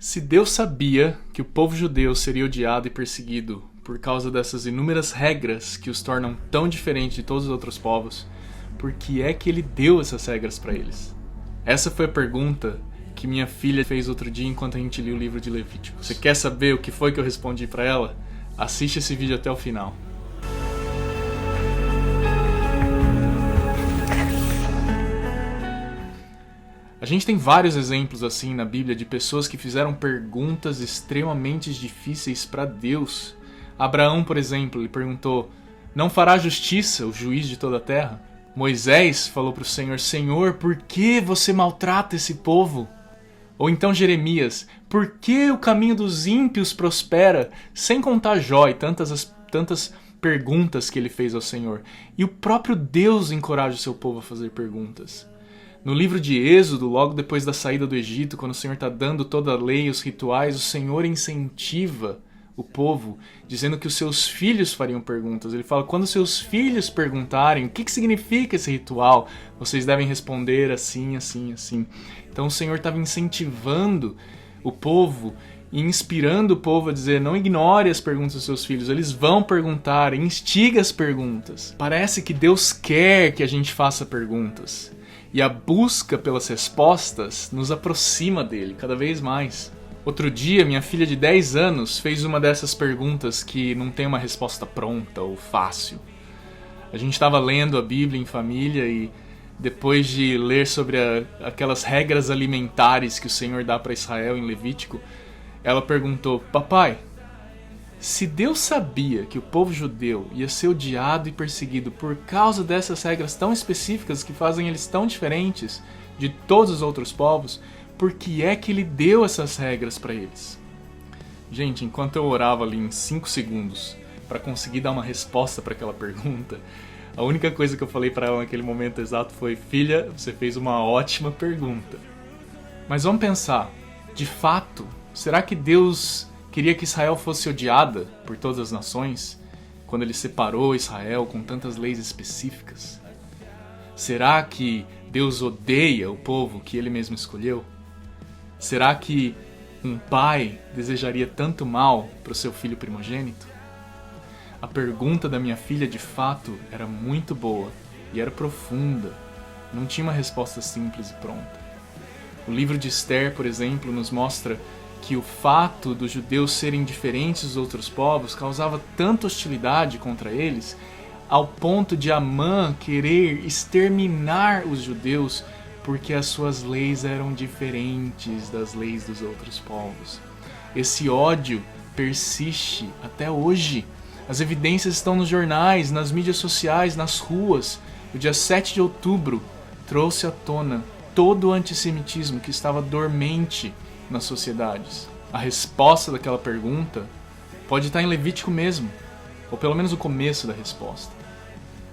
Se Deus sabia que o povo judeu seria odiado e perseguido por causa dessas inúmeras regras que os tornam tão diferentes de todos os outros povos, por que é que ele deu essas regras para eles? Essa foi a pergunta que minha filha fez outro dia enquanto a gente lia o livro de Levítico. Você quer saber o que foi que eu respondi para ela? Assiste esse vídeo até o final. A gente tem vários exemplos assim na Bíblia de pessoas que fizeram perguntas extremamente difíceis para Deus. Abraão, por exemplo, ele perguntou: não fará justiça o juiz de toda a terra? Moisés falou para o Senhor: Senhor, por que você maltrata esse povo? Ou então Jeremias: por que o caminho dos ímpios prospera? Sem contar Jó e tantas perguntas que ele fez ao Senhor. E o próprio Deus encoraja o seu povo a fazer perguntas. No livro de Êxodo, logo depois da saída do Egito, quando o Senhor está dando toda a lei e os rituais, o Senhor incentiva o povo, dizendo que os seus filhos fariam perguntas. Ele fala: quando seus filhos perguntarem o que significa esse ritual, vocês devem responder assim, assim, assim. Então o Senhor estava incentivando o povo e inspirando o povo a dizer: não ignore as perguntas dos seus filhos, eles vão perguntar, instiga as perguntas. Parece que Deus quer que a gente faça perguntas. E a busca pelas respostas nos aproxima dele cada vez mais. Outro dia, minha filha de 10 anos fez uma dessas perguntas que não tem uma resposta pronta ou fácil. A gente estava lendo a Bíblia em família e depois de ler sobre aquelas regras alimentares que o Senhor dá para Israel em Levítico, ela perguntou: papai, se Deus sabia que o povo judeu ia ser odiado e perseguido por causa dessas regras tão específicas que fazem eles tão diferentes de todos os outros povos, por que é que ele deu essas regras para eles? Gente, enquanto eu orava ali em 5 segundos para conseguir dar uma resposta para aquela pergunta, a única coisa que eu falei para ela naquele momento exato foi: filha, você fez uma ótima pergunta. Mas vamos pensar, de fato, será que Deus queria que Israel fosse odiada por todas as nações, quando ele separou Israel com tantas leis específicas? Será que Deus odeia o povo que ele mesmo escolheu? Será que um pai desejaria tanto mal para o seu filho primogênito? A pergunta da minha filha, de fato, era muito boa e era profunda. Não tinha uma resposta simples e pronta. O livro de Esther, por exemplo, nos mostra que o fato dos judeus serem diferentes dos outros povos causava tanta hostilidade contra eles, ao ponto de Amã querer exterminar os judeus porque as suas leis eram diferentes das leis dos outros povos. Esse ódio persiste até hoje. As evidências estão nos jornais, nas mídias sociais, nas ruas. O dia 7 de outubro trouxe à tona todo o antissemitismo que estava dormente nas sociedades. A resposta daquela pergunta pode estar em Levítico mesmo, ou pelo menos o começo da resposta.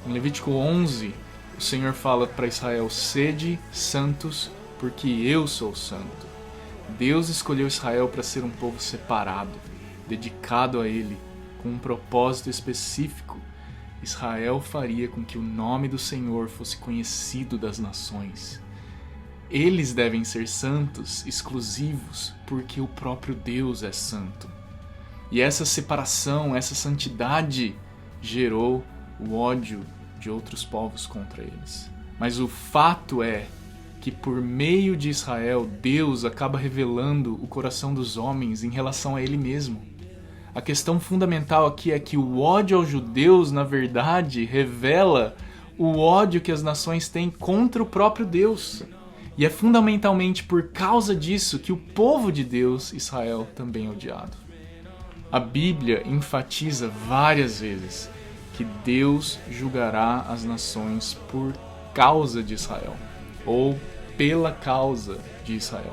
Em Levítico 11, o Senhor fala para Israel: sede santos, porque eu sou santo. Deus escolheu Israel para ser um povo separado, dedicado a Ele, com um propósito específico. Israel faria com que o nome do Senhor fosse conhecido das nações. Eles devem ser santos, exclusivos, porque o próprio Deus é santo. E essa separação, essa santidade, gerou o ódio de outros povos contra eles. Mas o fato é que por meio de Israel, Deus acaba revelando o coração dos homens em relação a Ele mesmo. A questão fundamental aqui é que o ódio aos judeus, na verdade, revela o ódio que as nações têm contra o próprio Deus. E é fundamentalmente por causa disso que o povo de Deus, Israel, também é odiado. A Bíblia enfatiza várias vezes que Deus julgará as nações por causa de Israel, ou pela causa de Israel.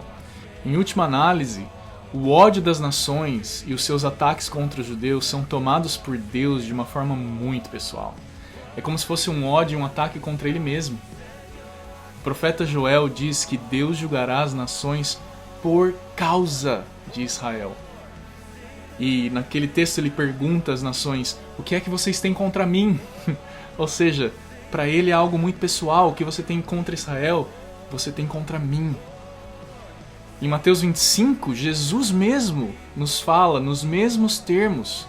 Em última análise, o ódio das nações e os seus ataques contra os judeus são tomados por Deus de uma forma muito pessoal. É como se fosse um ódio e um ataque contra Ele mesmo. O profeta Joel diz que Deus julgará as nações por causa de Israel. E naquele texto ele pergunta às nações: o que é que vocês têm contra mim? Ou seja, para ele é algo muito pessoal. O que você tem contra Israel, você tem contra mim. Em Mateus 25, Jesus mesmo nos fala nos mesmos termos.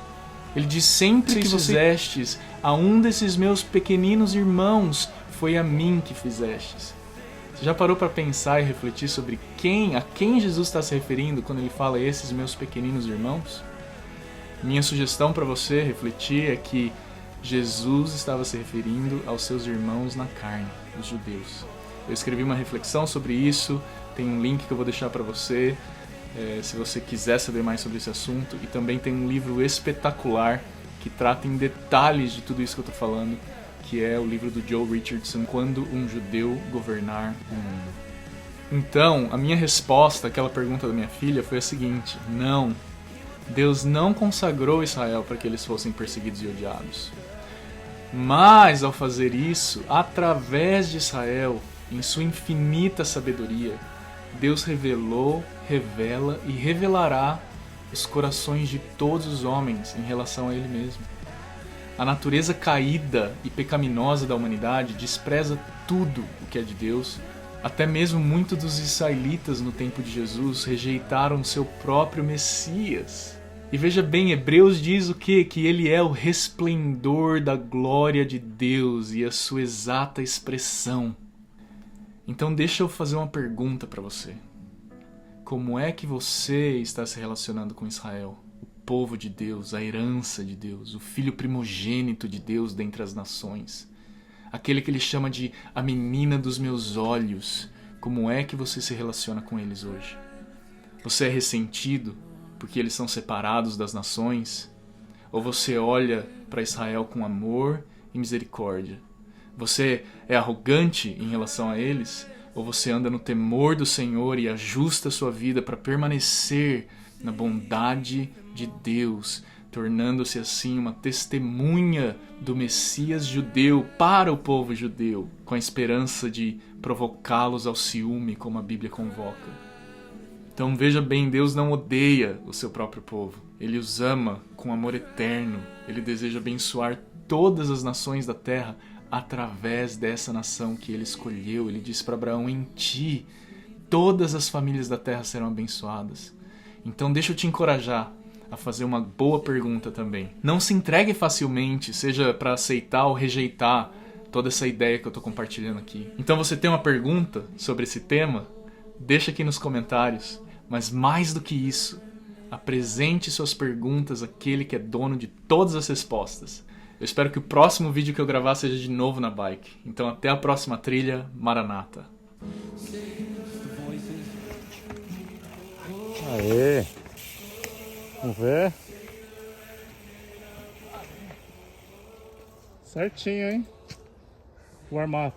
Ele diz: sempre que fizestes a um desses meus pequeninos irmãos, foi a mim que fizestes. Você já parou para pensar e refletir sobre a quem Jesus está se referindo quando ele fala esses meus pequeninos irmãos? Minha sugestão para você refletir é que Jesus estava se referindo aos seus irmãos na carne, os judeus. Eu escrevi uma reflexão sobre isso, tem um link que eu vou deixar para você, se você quiser saber mais sobre esse assunto, e também tem um livro espetacular que trata em detalhes de tudo isso que eu estou falando, que é o livro do Joe Richardson, Quando um Judeu Governar o Mundo. Então, a minha resposta àquela pergunta da minha filha foi a seguinte: não, Deus não consagrou Israel para que eles fossem perseguidos e odiados. Mas, ao fazer isso, através de Israel, em sua infinita sabedoria, Deus revelou, revela e revelará os corações de todos os homens em relação a Ele mesmo. A natureza caída e pecaminosa da humanidade despreza tudo o que é de Deus. Até mesmo muitos dos israelitas no tempo de Jesus rejeitaram seu próprio Messias. E veja bem, Hebreus diz o quê? Que ele é o resplendor da glória de Deus e a sua exata expressão. Então deixa eu fazer uma pergunta para você. Como é que você está se relacionando com Israel? O povo de Deus, a herança de Deus, o filho primogênito de Deus dentre as nações. Aquele que ele chama de a menina dos meus olhos. Como é que você se relaciona com eles hoje? Você é ressentido porque eles são separados das nações? Ou você olha para Israel com amor e misericórdia? Você é arrogante em relação a eles? Ou você anda no temor do Senhor e ajusta a sua vida para permanecer na bondade de Deus, tornando-se assim uma testemunha do Messias judeu para o povo judeu, com a esperança de provocá-los ao ciúme, como a Bíblia convoca? Então veja bem, Deus não odeia o seu próprio povo. Ele os ama com amor eterno. Ele deseja abençoar todas as nações da terra através dessa nação que ele escolheu. Ele disse para Abraão: em ti todas as famílias da terra serão abençoadas. Então deixa eu te encorajar a fazer uma boa pergunta também. Não se entregue facilmente, seja para aceitar ou rejeitar toda essa ideia que eu estou compartilhando aqui. Então você tem uma pergunta sobre esse tema? Deixa aqui nos comentários. Mas mais do que isso, apresente suas perguntas àquele que é dono de todas as respostas. Eu espero que o próximo vídeo que eu gravar seja de novo na bike. Então até a próxima trilha, Maranata. Aê! Vamos ver? Certinho, hein? Warm up.